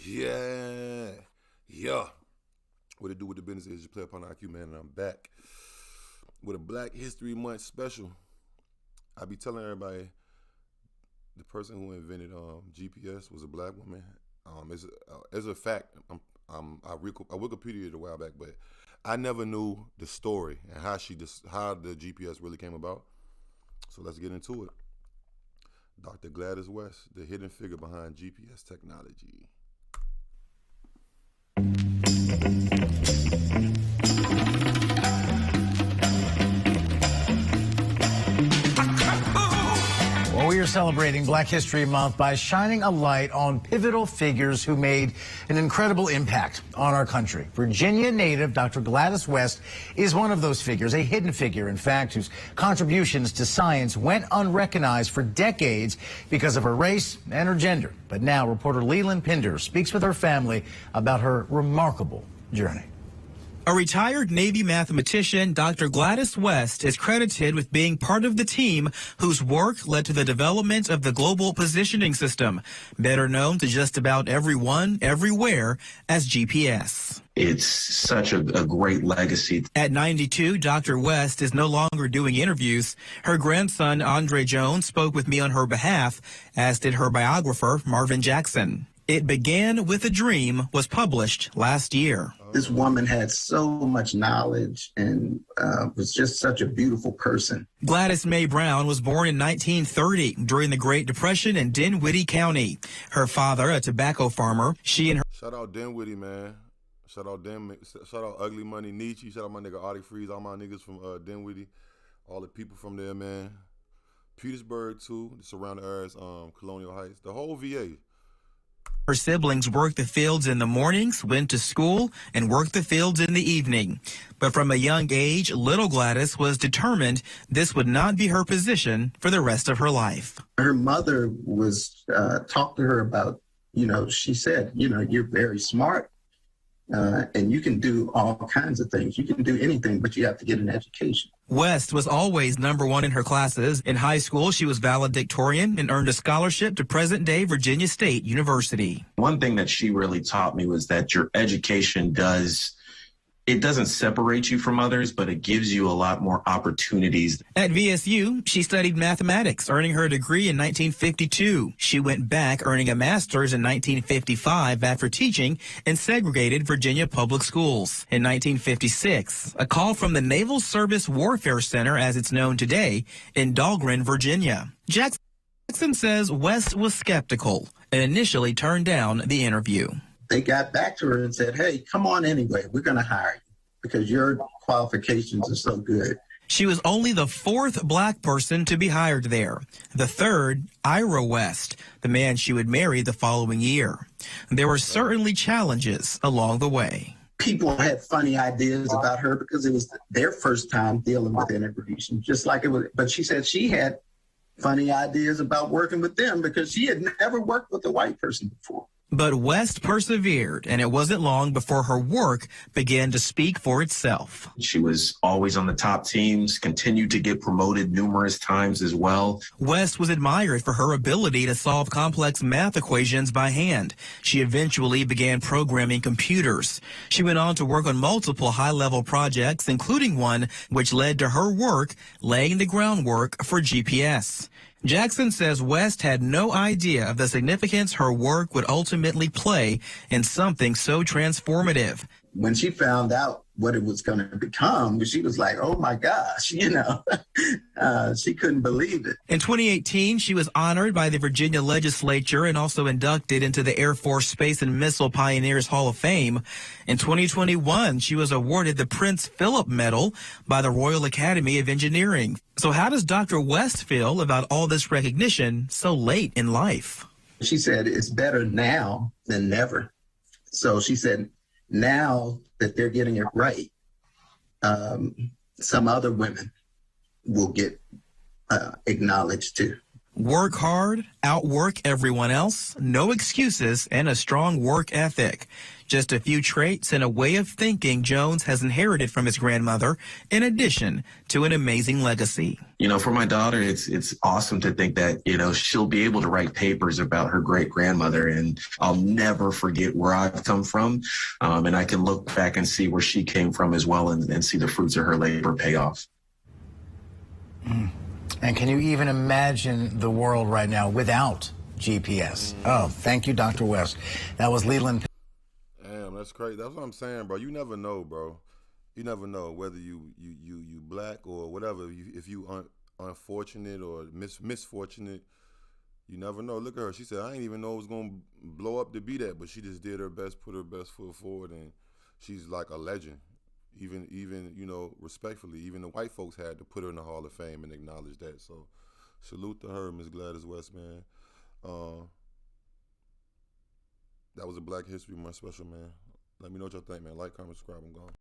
Yeah. Yeah. What it do with the business is you play upon IQ, man, and I'm back with a Black History Month special. I be telling everybody the person who invented GPS was a black woman. As a fact, I Wikipedia it a while back, but I never knew the story and how the GPS really came about. So let's get into it. Dr. Gladys West, the hidden figure behind GPS technology. Well, we are celebrating Black History Month by shining a light on pivotal figures who made an incredible impact on our country. Virginia native Dr. Gladys West is one of those figures, a hidden figure, in fact, whose contributions to science went unrecognized for decades because of her race and her gender. But now reporter Leland Pinder speaks with her family about her remarkable journey. A retired Navy mathematician, Dr. Gladys West is credited with being part of the team whose work led to the development of the Global Positioning System, better known to just about everyone, everywhere as GPS. It's such a great legacy. At 92, Dr. West is no longer doing interviews. Her grandson, Andre Jones, spoke with me on her behalf, as did her biographer, Marvin Jackson. It Began with a Dream was published last year. This woman had so much knowledge and was just such a beautiful person. Gladys Mae Brown was born in 1930 during the Great Depression in Dinwiddie County. Her father, a tobacco farmer, she and her... Shout out Dinwiddie, man. Shout out Ugly Money Nietzsche. Shout out my nigga Artie Freeze, all my niggas from Dinwiddie, all the people from there, man. Petersburg, too, the surrounding areas, Colonial Heights, the whole VA. Her siblings worked the fields in the mornings, went to school, and worked the fields in the evening. But from a young age, little Gladys was determined this would not be her position for the rest of her life. Her mother was talked to her about, she said, you're very smart and you can do all kinds of things. You can do anything, but you have to get an education. West was always number one in her classes. In high school, she was valedictorian and earned a scholarship to present-day Virginia State University. One thing that she really taught me was that your education doesn't separate you from others, but it gives you a lot more opportunities. At VSU, she studied mathematics, earning her degree in 1952. She went back, earning a master's in 1955 after teaching in segregated Virginia public schools. In 1956, a call from the Naval Service Warfare Center, as it's known today, in Dahlgren, Virginia. Jackson says West was skeptical and initially turned down the interview. They got back to her and said, hey, come on anyway. We're going to hire you because your qualifications are so good. She was only the fourth black person to be hired there. The third, Ira West, the man she would marry the following year. There were certainly challenges along the way. People had funny ideas about her because it was their first time dealing with integration, just like it was. But she said she had funny ideas about working with them because she had never worked with a white person before. But West persevered, and it wasn't long before her work began to speak for itself. She was always on the top teams, continued to get promoted numerous times as well. West was admired for her ability to solve complex math equations by hand. She eventually began programming computers. She went on to work on multiple high-level projects, including one which led to her work laying the groundwork for GPS. Jackson says West had no idea of the significance her work would ultimately play in something so transformative. When she found out what it was going to become, she was like, oh my gosh, she couldn't believe it. In 2018, she was honored by the Virginia legislature and also inducted into the Air Force Space and Missile Pioneers Hall of Fame. In 2021, she was awarded the Prince Philip Medal by the Royal Academy of Engineering. So how does Dr. West feel about all this recognition so late in life? She said, it's better now than never. So she said, now that they're getting it right, some other women will get acknowledged too. Work hard, outwork everyone else, no excuses, and a strong work ethic. Just a few traits and a way of thinking Jones has inherited from his grandmother, in addition to an amazing legacy. You know, for my daughter, it's awesome to think that, you know, she'll be able to write papers about her great grandmother, and I'll never forget where I've come from. And I can look back and see where she came from as well, and see the fruits of her labor pay off. And can you even imagine the world right now without GPS? Oh, thank you, Dr. West. That was Leland. Damn, that's crazy. That's what I'm saying, bro. You never know, bro. You never know whether you black or whatever. If you unfortunate or misfortunate, you never know. Look at her. She said, I didn't even know it was gonna blow up to be that, but she just did her best, put her best foot forward, and she's like a legend. Even you know, respectfully, even the white folks had to put her in the Hall of Fame and acknowledge that. So salute to her, Miss Gladys West, man. That was a Black History Month special, man. Let me know what y'all think, man. Like, comment, subscribe, I'm gone.